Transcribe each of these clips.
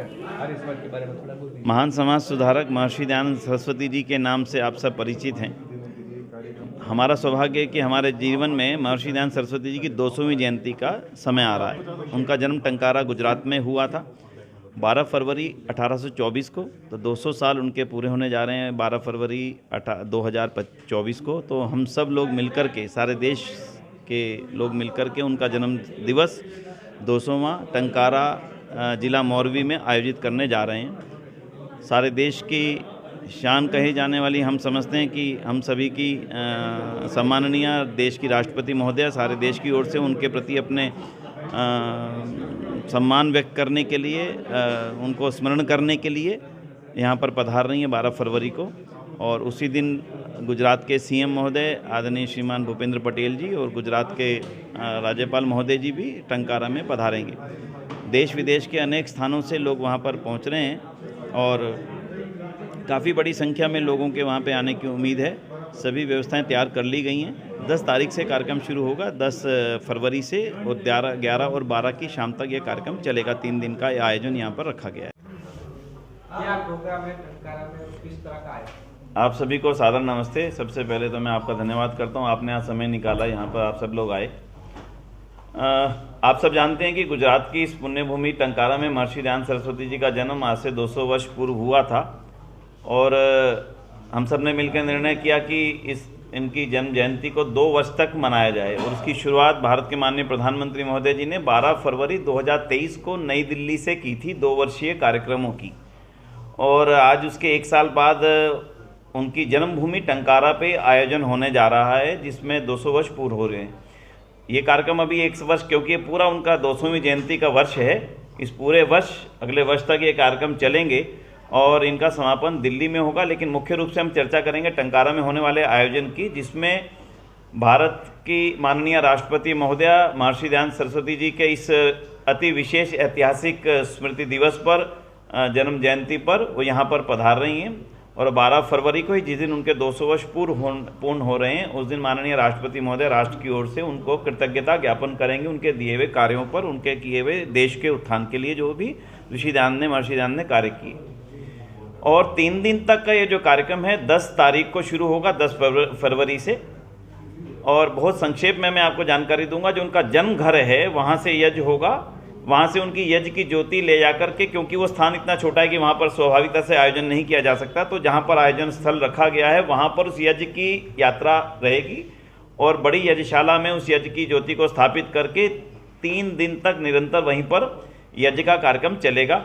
और इस वर्ष के बारे में थोड़ा बोल दीजिए। महान समाज सुधारक महर्षि दयानंद सरस्वती जी के नाम से आप सब परिचित हैं। हमारा सौभाग्य है कि हमारे जीवन में महर्षि दयानंद सरस्वती जी की 200वीं जयंती का समय आ रहा है। उनका जन्म टंकारा गुजरात में हुआ था 12 फरवरी 1824 को। तो 200 साल उनके पूरे होने जा रहे हैं 12 फरवरी 2024 को। तो हम सब लोग मिलकर के, सारे देश के लोग मिलकर के उनका जन्म दिवस 200वां टंकारा जिला मोरवी में आयोजित करने जा रहे हैं। सारे देश की शान कही जाने वाली हम समझते हैं कि हम सभी की सम्माननीय देश की राष्ट्रपति महोदया सारे देश की ओर से उनके प्रति अपने सम्मान व्यक्त करने के लिए, उनको स्मरण करने के लिए यहाँ पर पधार रही हैं 12 फरवरी को। और उसी दिन गुजरात के सीएम महोदय आदरणीय श्रीमान भूपेंद्र पटेल जी और गुजरात के राज्यपाल महोदय जी भी टंकारा में पधारेंगे। देश विदेश के अनेक स्थानों से लोग वहाँ पर पहुँच रहे हैं और काफ़ी बड़ी संख्या में लोगों के वहाँ पे आने की उम्मीद है। सभी व्यवस्थाएं तैयार कर ली गई हैं। 10 तारीख से कार्यक्रम शुरू होगा, 10 फरवरी से, और 11 और 12 की शाम तक ये कार्यक्रम चलेगा। 3 दिन का आयोजन यहाँ पर रखा गया है। क्या प्रोग्राम है टंकारा में, किस तरह का है? आप सभी को सादर नमस्ते। सबसे पहले तो मैं आपका धन्यवाद करता हूँ, आपने आज समय निकाला, यहाँ पर आप सब लोग आए। आप सब जानते हैं कि गुजरात की इस पुण्यभूमि टंकारा में महर्षि दयानंद सरस्वती जी का जन्म आज से 200 वर्ष पूर्व हुआ था। और हम सब ने मिलकर निर्णय किया कि इनकी जन्म जयंती को 2 वर्ष तक मनाया जाए। और उसकी शुरुआत भारत के माननीय प्रधानमंत्री महोदय जी ने 12 फरवरी 2023 को नई दिल्ली से की थी, 2 वर्षीय कार्यक्रमों की। और आज उसके 1 साल बाद उनकी जन्मभूमि टंकारा पे आयोजन होने जा रहा है, जिसमें 200 वर्ष पूर्ण हो रहे हैं। ये कार्यक्रम अभी 1 वर्ष, क्योंकि ये पूरा उनका 200वीं जयंती का वर्ष है, इस पूरे वर्ष अगले वर्ष तक ये कार्यक्रम चलेंगे और इनका समापन दिल्ली में होगा। लेकिन मुख्य रूप से हम चर्चा करेंगे टंकारा में होने वाले आयोजन की, जिसमें भारत की माननीय राष्ट्रपति महोदया महर्षि दयानंद सरस्वती जी के इस अति विशेष ऐतिहासिक स्मृति दिवस पर, जन्म जयंती पर वो यहाँ पर पधार रही हैं। और 12 फरवरी को ही, जिस दिन उनके 200 वर्ष पूर्ण हो रहे हैं, उस दिन माननीय राष्ट्रपति महोदय राष्ट्र की ओर से उनको कृतज्ञता ज्ञापन करेंगे उनके दिए हुए कार्यों पर, उनके किए हुए देश के उत्थान के लिए जो भी महर्षि दयानंद ने कार्य किए। और 3 दिन तक का ये जो कार्यक्रम है 10 तारीख को शुरू होगा, 10 फरवरी से। और बहुत संक्षेप में मैं आपको जानकारी दूंगा, जो उनका जन्म घर है वहाँ से यज्ञ होगा, वहाँ से उनकी यज्ञ की ज्योति ले जाकर के, क्योंकि वो स्थान इतना छोटा है कि वहाँ पर स्वाभाविकता से आयोजन नहीं किया जा सकता, तो जहाँ पर आयोजन स्थल रखा गया है वहाँ पर उस यज्ञ की यात्रा रहेगी और बड़ी यज्ञशाला में उस यज्ञ की ज्योति को स्थापित करके 3 दिन तक निरंतर वहीं पर यज्ञ का कार्यक्रम चलेगा।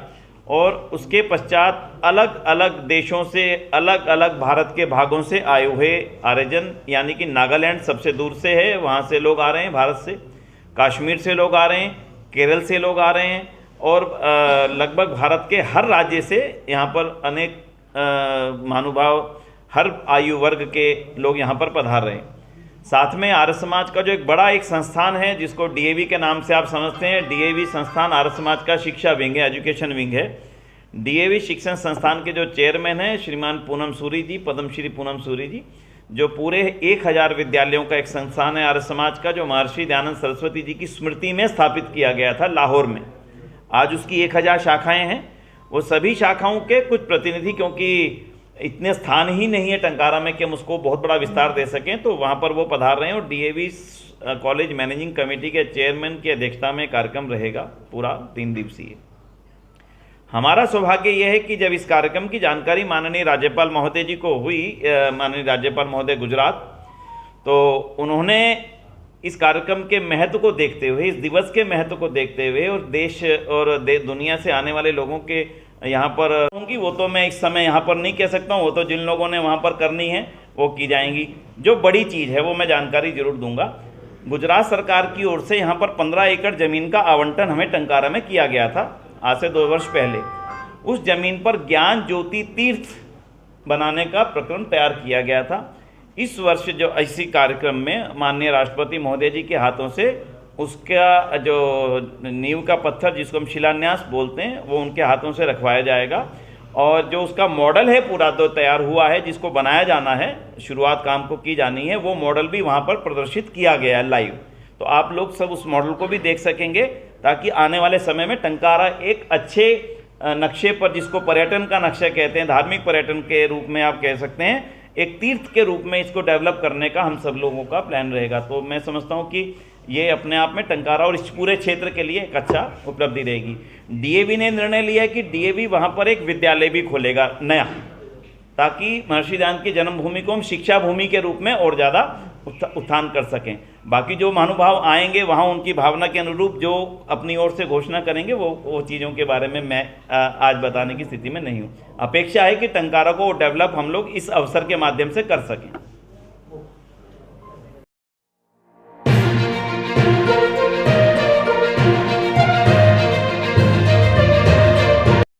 और उसके पश्चात अलग अलग देशों से, अलग अलग भारत के भागों से आए हुए आर्यजन, यानी कि नागालैंड सबसे दूर से है, वहाँ से लोग आ रहे हैं, भारत से, कश्मीर से लोग आ रहे हैं, केरल से लोग आ रहे हैं, और लगभग भारत के हर राज्य से यहाँ पर अनेक महानुभाव, हर आयु वर्ग के लोग यहाँ पर पधार रहे हैं। साथ में आर्य समाज का जो एक बड़ा एक संस्थान है, जिसको डीएवी के नाम से आप समझते हैं, डीएवी संस्थान आर्य समाज का शिक्षा विंग है, एजुकेशन विंग है। डीएवी शिक्षण संस्थान के जो चेयरमैन हैं श्रीमान पूनम सूरी जी, पद्मश्री पूनम सूरी जी, जो पूरे 1000 विद्यालयों का एक संस्थान है आर्य समाज का, जो महर्षि दयानंद सरस्वती जी की स्मृति में स्थापित किया गया था लाहौर में। आज उसकी 1000 शाखाएं हैं। वो सभी शाखाओं के कुछ प्रतिनिधि, क्योंकि इतने स्थान ही नहीं है टंकारा में कि हम उसको बहुत बड़ा विस्तार दे सकें, तो वहाँ पर वो पधार रहे हैं। और डीएवी कॉलेज मैनेजिंग कमेटी के चेयरमैन की अध्यक्षता में कार्यक्रम रहेगा पूरा 3 दिवसीय। हमारा सौभाग्य यह है कि जब इस कार्यक्रम की जानकारी माननीय राज्यपाल महोदय जी को हुई, माननीय राज्यपाल महोदय गुजरात, तो उन्होंने इस कार्यक्रम के महत्व को देखते हुए, इस दिवस के महत्व को देखते हुए, और देश और दुनिया से आने वाले लोगों के यहाँ पर होंगी, वो तो मैं इस समय यहाँ पर नहीं कह सकता हूँ, वो तो जिन लोगों ने वहाँ पर करनी है वो की जाएंगी। जो बड़ी चीज़ है वो मैं जानकारी जरूर दूंगा। गुजरात सरकार की ओर से यहाँ पर 15 एकड़ जमीन का आवंटन हमें टंकारा में किया गया था आज से 2 वर्ष पहले। उस जमीन पर ज्ञान ज्योति तीर्थ बनाने का प्रकरण तैयार किया गया था। इस वर्ष जो इसी कार्यक्रम में माननीय राष्ट्रपति महोदय जी के हाथों से उसका जो नींव का पत्थर, जिसको हम शिलान्यास बोलते हैं, वो उनके हाथों से रखवाया जाएगा। और जो उसका मॉडल है पूरा तो तैयार हुआ है, जिसको बनाया जाना है, शुरुआत काम को की जानी है, वो मॉडल भी वहाँ पर प्रदर्शित किया गया है लाइव। तो आप लोग सब उस मॉडल को भी देख सकेंगे, ताकि आने वाले समय में टंकारा एक अच्छे नक्शे पर, जिसको पर्यटन का नक्शा कहते हैं, धार्मिक पर्यटन के रूप में आप कह सकते हैं, एक तीर्थ के रूप में इसको डेवलप करने का हम सब लोगों का प्लान रहेगा। तो मैं समझता हूँ कि ये अपने आप में टंकारा और इस पूरे क्षेत्र के लिए एक अच्छा उपलब्धि रहेगी। डीएवी ने निर्णय लिया है कि डीएवी वहाँ पर एक विद्यालय भी खोलेगा नया, ताकि महर्षि दयानंद की जन्मभूमि को हम शिक्षा भूमि के रूप में और ज़्यादा उत्थान कर सकें। बाकी जो महानुभाव आएंगे वहाँ उनकी भावना के अनुरूप जो अपनी ओर से घोषणा करेंगे वो चीज़ों के बारे में मैं आज बताने की स्थिति में नहीं हूँ। अपेक्षा है कि टंकारा को डेवलप हम लोग इस अवसर के माध्यम से कर सकें।